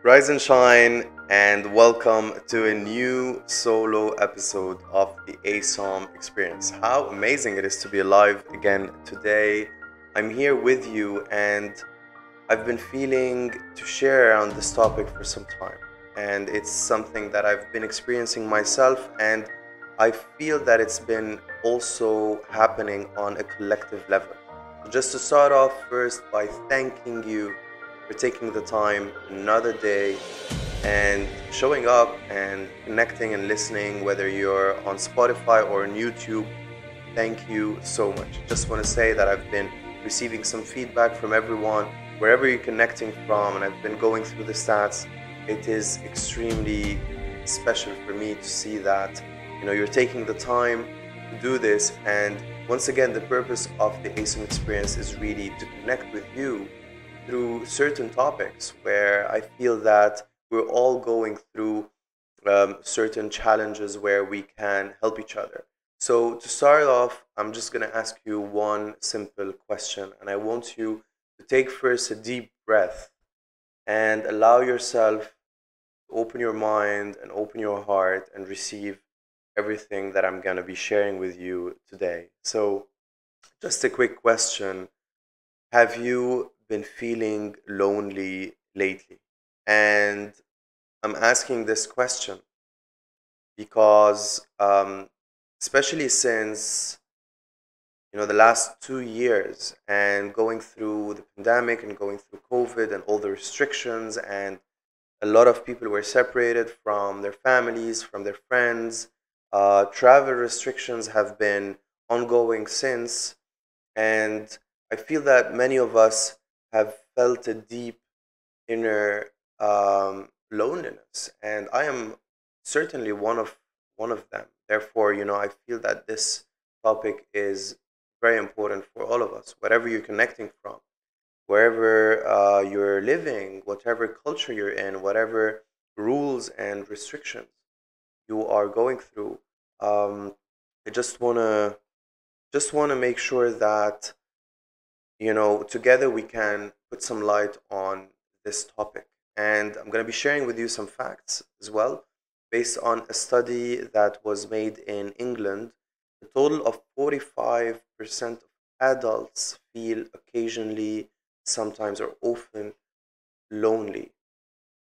Rise and shine, and welcome to a new solo episode of the ASOM experience. How amazing it is to be alive again today. I'm here with you, and I've been feeling to share around this topic for some time. And it's something that I've been experiencing myself, and I feel that it's been also happening on a collective level. So just to start off first by thanking you for taking the time another day and showing up and connecting and listening, whether you're on Spotify or on YouTube. Thank you so much. Just want to say that I've been receiving some feedback from everyone, wherever you're connecting from, and I've been going through the stats. It is extremely special for me to see that you're taking the time to do this. And once again, the purpose of the ASOM experience is really to connect with you through certain topics where I feel that we're all going through certain challenges where we can help each other. So, to start off, I'm just going to ask you one simple question, and I want you to take first a deep breath and allow yourself to open your mind and open your heart and receive everything that I'm going to be sharing with you today. So, just a quick question. Have you been feeling lonely lately? And I'm asking this question because, especially since the last 2 years and going through the pandemic and going through COVID and all the restrictions, and a lot of people were separated from their families, from their friends. Travel restrictions have been ongoing since, and I feel that many of us have felt a deep inner loneliness, and I am certainly one of them. Therefore, I feel that this topic is very important for all of us, whatever you're connecting from, wherever you're living, whatever culture you're in, whatever rules and restrictions you are going through. Um, I just wanna make sure that together we can put some light on this topic. And I'm going to be sharing with you some facts as well, based on a study that was made in England. A total of 45% of adults feel occasionally, sometimes, or often lonely.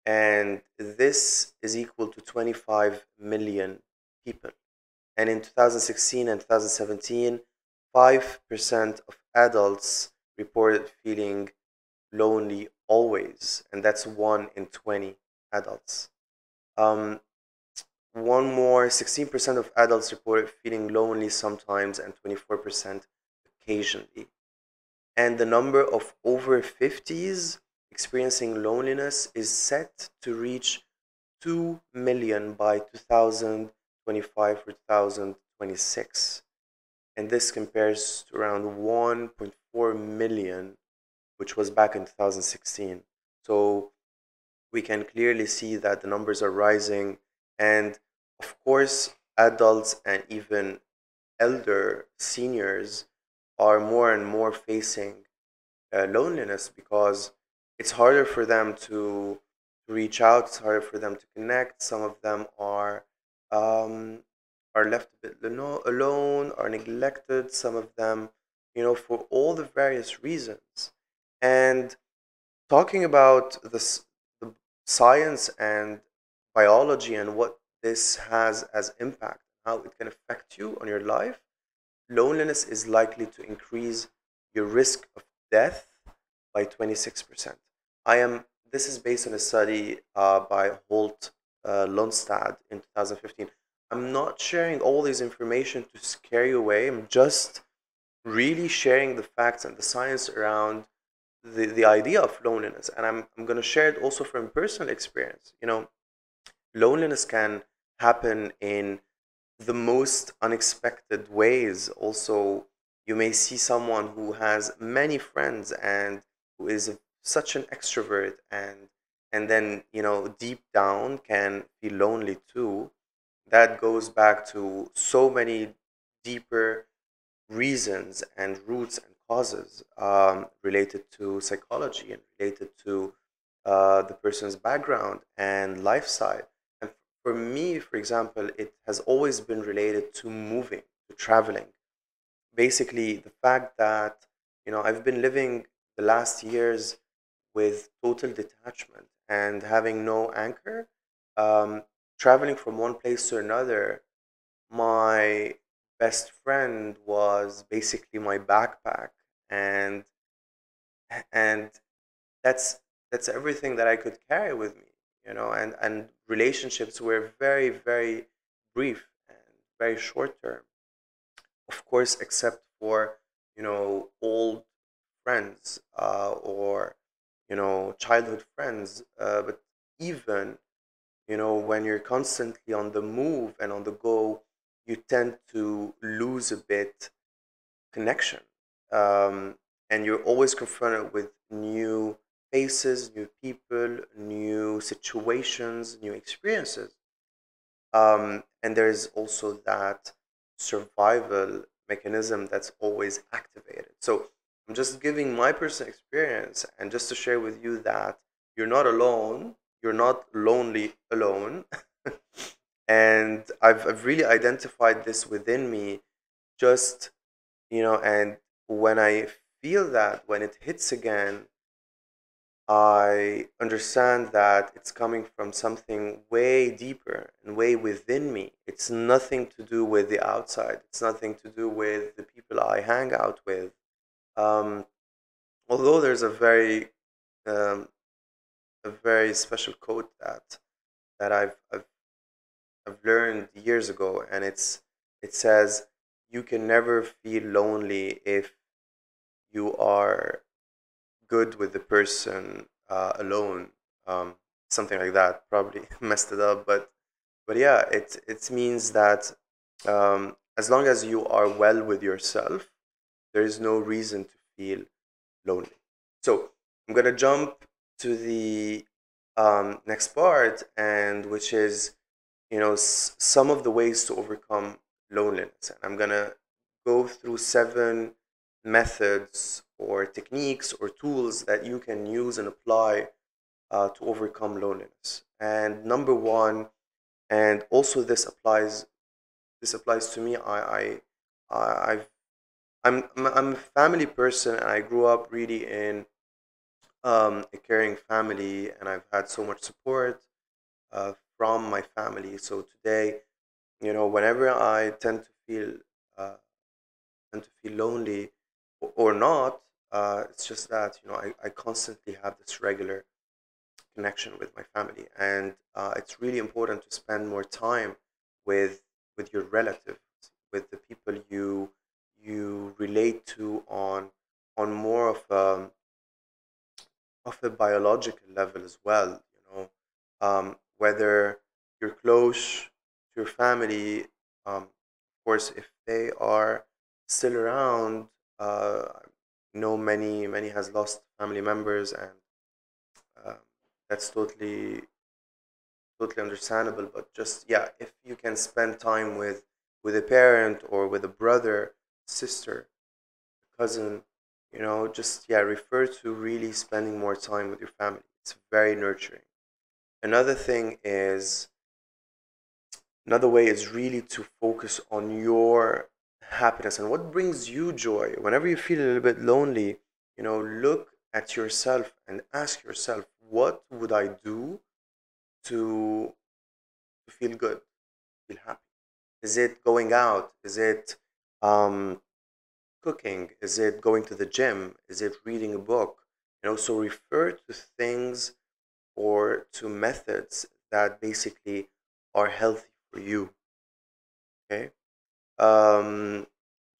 And this is equal to 25 million people. And in 2016 and 2017, 5% of adults reported feeling lonely always, and that's 1 in 20 adults. Um, one more, 16% of adults reported feeling lonely sometimes, and 24% occasionally. And the number of over 50s experiencing loneliness is set to reach 2 million by 2025 or 2026. And this compares to around 1.4 million, which was back in 2016. So we can clearly see that the numbers are rising. And of course, adults and even elder seniors are more and more facing loneliness, because it's harder for them to reach out, it's harder for them to connect. Some of them are left a bit alone, are neglected. Some of them, for all the various reasons. And talking about the science and biology and what this has as impact, how it can affect you on your life, loneliness is likely to increase your risk of death by 26%. I am. This is based on a study by Holt Lundstad in 2015. I'm not sharing all this information to scare you away. I'm just really sharing the facts and the science around the idea of loneliness. And I'm going to share it also from personal experience. Loneliness can happen in the most unexpected ways. Also, you may see someone who has many friends and who is such an extrovert, and then deep down can feel lonely too. That goes back to so many deeper reasons and roots and causes related to psychology and related to the person's background and lifestyle. And for me, for example, it has always been related to moving, to traveling. Basically, the fact that, I've been living the last years with total detachment and having no anchor, um, traveling from one place to another. My best friend was basically my backpack, and and that's that's everything that I could carry with me, and relationships were very, very brief and very short term, of course, except for, old friends, or, childhood friends, but even, when you're constantly on the move and on the go, you tend to lose a bit connection. Um, and you're always confronted with new faces, new people, new situations, new experiences. And there's also that survival mechanism that's always activated. So I'm just giving my personal experience and just to share with you that you're not alone, you're not lonely alone. And I've really identified this within me, just, and when I feel that, when it hits again, I understand that it's coming from something way deeper and way within me. It's nothing to do with the outside. It's nothing to do with the people I hang out with. Um, Although there's um, a very special quote that I've learned years ago, and it says, "You can never feel lonely if you are good with the person alone." Um, Something like that. Probably messed it up, but yeah, it means that, as long as you are well with yourself, there is no reason to feel lonely. So I'm gonna jump to the next part, and which is, some of the ways to overcome loneliness. And I'm gonna go through 7 methods or techniques or tools that you can use and apply to overcome loneliness. And number one, and also this applies to me. I've I'm a family person, and I grew up really in a caring family, and I've had so much support from my family. So today, whenever I uh, tend to feel lonely or not, it's just that, I constantly have this regular connection with my family, and it's really important to spend more time with your relatives, with the people you relate to on more of a biological level as well. Whether you're close to your family, of course, if they are still around. Many has lost family members, and um, that's totally understandable. But just, yeah, if you can spend time with a parent or with a brother, sister, cousin, just, yeah, refer to really spending more time with your family. It's very nurturing. Another thing is Another way is really to focus on your happiness and what brings you joy. Whenever you feel a little bit lonely, look at yourself and ask yourself, what would I do to feel good, feel happy? Is it going out? Is it um, cooking? Is it going to the gym? Is it reading a book? So refer to things or to methods that basically are healthy for you. Okay. Um,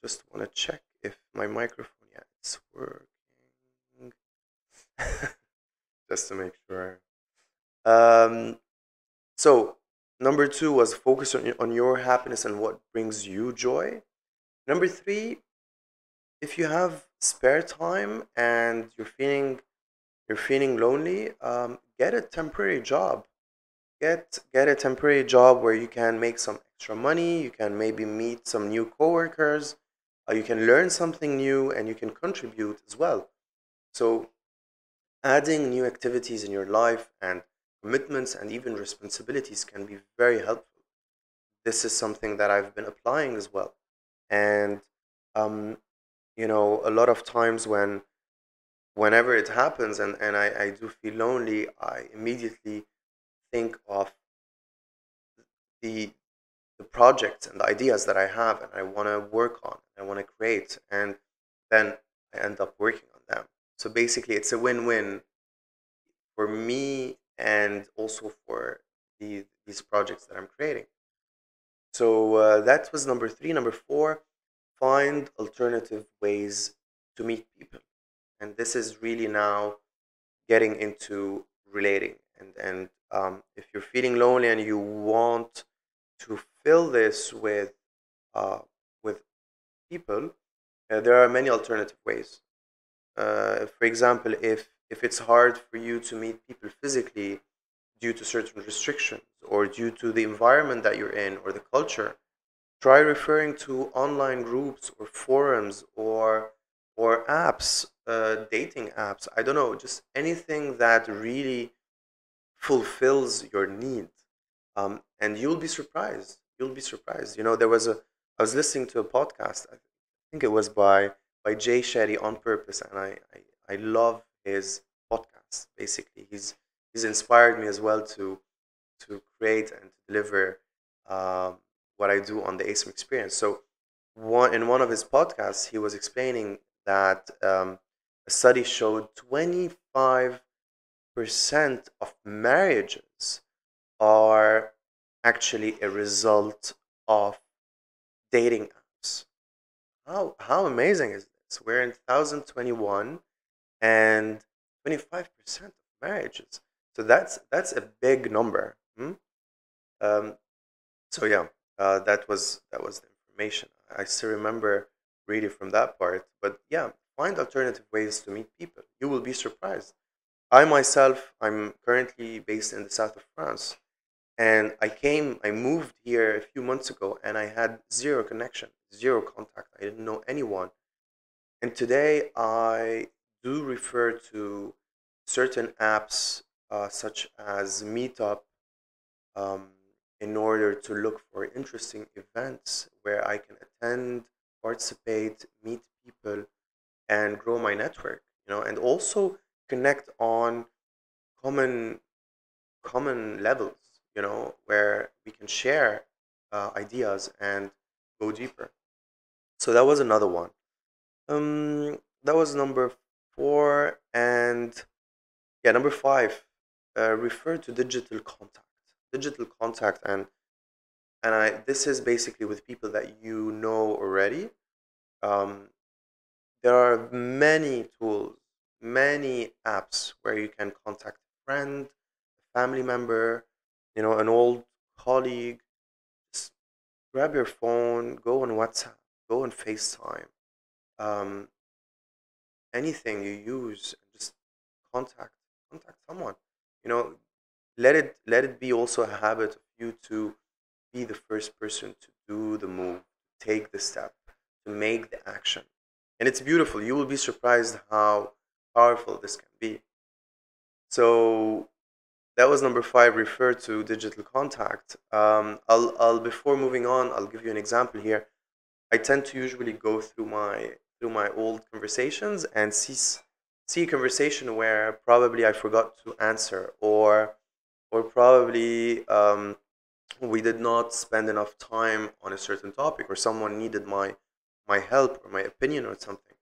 just want to check if my microphone, yeah, it's working. Just to make sure. Um, so number two was focus on your happiness and what brings you joy. Number three, if you have spare time and you're feeling lonely, get a temporary job. Get a temporary job where you can make some extra money, you can maybe meet some new coworkers, you can learn something new, and you can contribute as well. So Adding new activities in your life and commitments and even responsibilities can be very helpful. This is something that I've been applying as well. And um, a lot of times whenever it happens and I do feel lonely, I immediately think of the the projects and the ideas that I have and I want to work on, I want to create, and then I end up working on them. So basically, it's a win-win for me and also for these projects that I'm creating. So that was number three. Number four, find alternative ways to meet people. And this is really now getting into relating. And if you're feeling lonely and you want to fill this uh, with people, there are many alternative ways. For example, if it's hard for you to meet people physically due to certain restrictions or due to the environment that you're in or the culture, try referring to online groups or forums or apps, dating apps. I don't know, just anything that really fulfills your need. And you'll be surprised. You'll be surprised. I was listening to a podcast. I think it was by Jay Shetty on purpose, and I love his podcast. Basically, he's inspired me as well to create and to deliver um, what I do on the ASOM experience. So, in one of his podcasts, he was explaining that a study showed 25% of marriages are actually a result of dating apps. How amazing is this? We're in 2021 and 25% of marriages. So that's a big number. Hmm? Um, so yeah, that was the information. I still remember really from that part. But yeah, find alternative ways to meet people. You will be surprised. I myself, I'm currently based in the south of France, and I moved here a few months ago, and I had zero connection, zero contact. I didn't know anyone. And today I do refer to certain apps such as Meetup, um, in order to look for interesting events where I can attend, participate, meet people, and grow my network. And also connect on common common levels. Where we can share ideas and go deeper. So that was another one. That was number four, and yeah, number five. Refer to digital contact. Digital contact, and I this is basically with people that you know already. Um, there are many tools, many apps where you can contact a friend, a family member, an old colleague. Just grab your phone, go on WhatsApp, go on FaceTime, um, anything you use, and just contact contact someone. You know, let it be also a habit of you to be the first person to do the move, take the step, to make the action. And it's beautiful. You will be surprised how powerful this can be. So that was number five, refer to digital contact. I'll before moving on, I'll give you an example here. I tend to usually go through my old conversations and see a conversation where probably I forgot to answer, or probably we did not spend enough time on a certain topic, or someone needed my help or my opinion or something.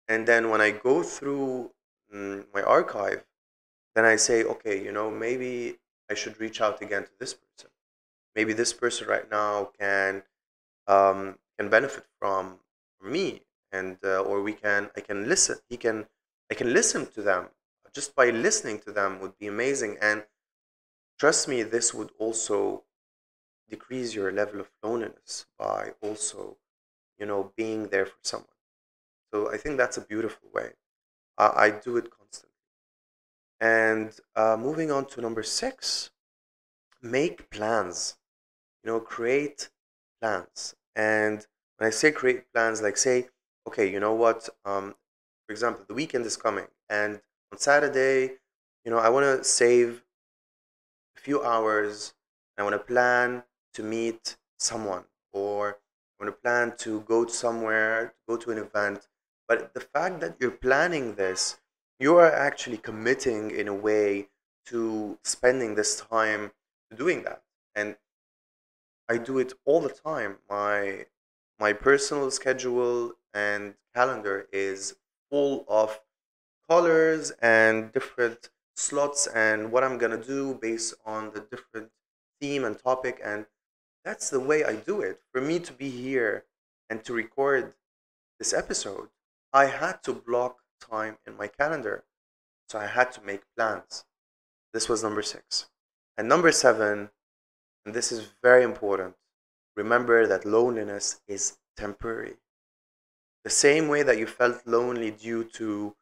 And then when I go through my archive, then I say, okay, maybe I should reach out again to this person. Maybe this person right now can benefit from me, and or I can listen. I can listen to them. Just by listening to them would be amazing. And trust me, this would also decrease your level of loneliness by also being there for someone. So I think that's a beautiful way. I do it constantly. And moving on to number six, make plans. Create plans. And when I say create plans, like say, okay, you know what? For example, the weekend is coming, and On Saturday, I want to save a few hours. I want to plan to meet someone, or I want to plan to go to somewhere, go to an event. But the fact that you're planning this, you are actually committing in a way to spending this time doing that. And I do it all the time. My personal schedule and calendar is full of colors and different slots and what I'm gonna do based on the different theme and topic, and that's the way I do it. For me to be here and to record this episode, I had to block time in my calendar. So I had to make plans. This was number 6. And number 7, and this is very important, remember that loneliness is temporary. The same way that you felt lonely due to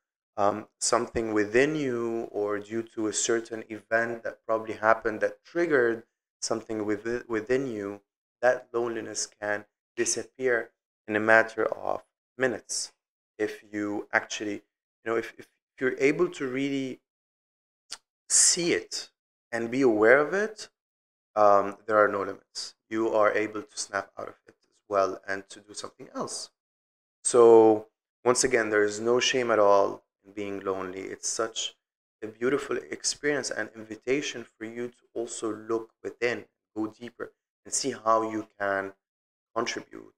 something within you, or due to a certain event that probably happened that triggered something within you, that loneliness can disappear in a matter of minutes if you actually, if you're able to really see it and be aware of it. There are no limits. You are able to snap out of it as well and to do something else. So, once again, there is no shame at all in being lonely. It's such a beautiful experience and invitation for you to also look within, go deeper, and see how you can contribute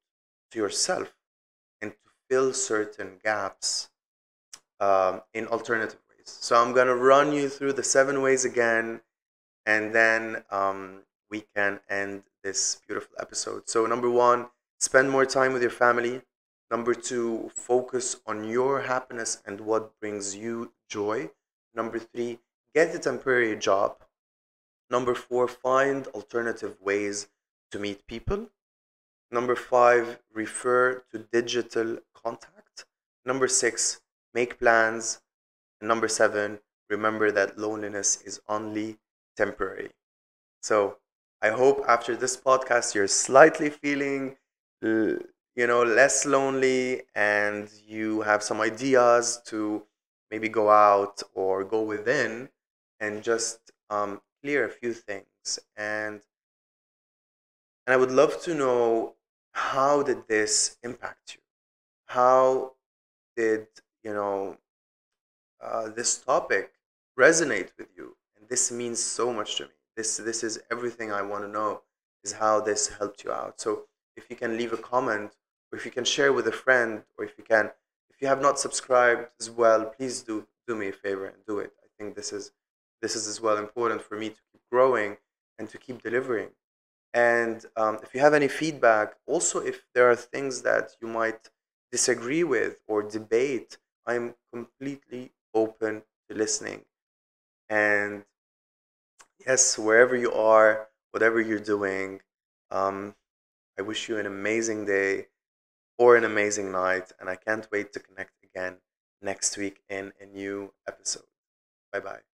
to yourself and to fill certain gaps in alternative ways. So, I'm going to run you through the 7 ways again, and then we can end this beautiful episode. So, number 1, spend more time with your family. Number 2, focus on your happiness and what brings you joy. Number 3, get a temporary job. Number 4, find alternative ways to meet people. Number 5, refer to digital contact. Number 6, make plans. And number 7, remember that loneliness is only temporary. So I hope after this podcast you're slightly feeling, less lonely, and you have some ideas to maybe go out or go within and just clear a few things. And I would love to know, how did this impact you? How did this topic resonate with you? And this means so much to me. This is everything I want to know, is how this helped you out. So if you can leave a comment, or if you can share with a friend, or if you have not subscribed as well, please do me a favor and do it. I think this is as well important for me to keep growing and to keep delivering. And if you have any feedback, also if there are things that you might disagree with or debate, I'm completely open to listening. And yes, wherever you are, whatever you're doing, um, I wish you an amazing day or an amazing night. And I can't wait to connect again next week in a new episode. Bye bye.